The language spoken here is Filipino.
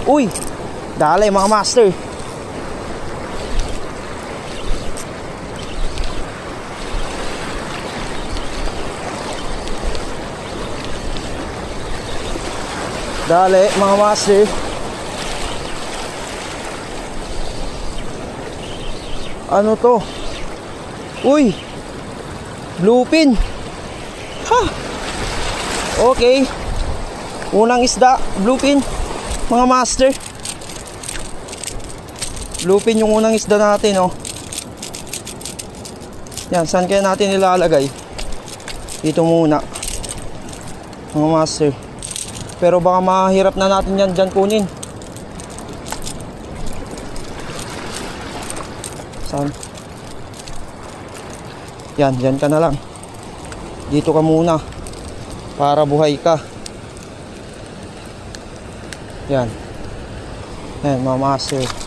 Uy, dali mga master. Dali mga master. Ano to? Uy, bluefin. Ha. Okay. Unang isda, bluefin. Mga master. Bluefin yung unang isda natin, oh. Yan, saan kaya natin ilalagay? Dito muna. Mga master. Pero baka mahirap na natin yan dyan kunin. Saan? Yan, dyan ka na lang. Dito ka muna para buhay ka. Yan. Yan mga master.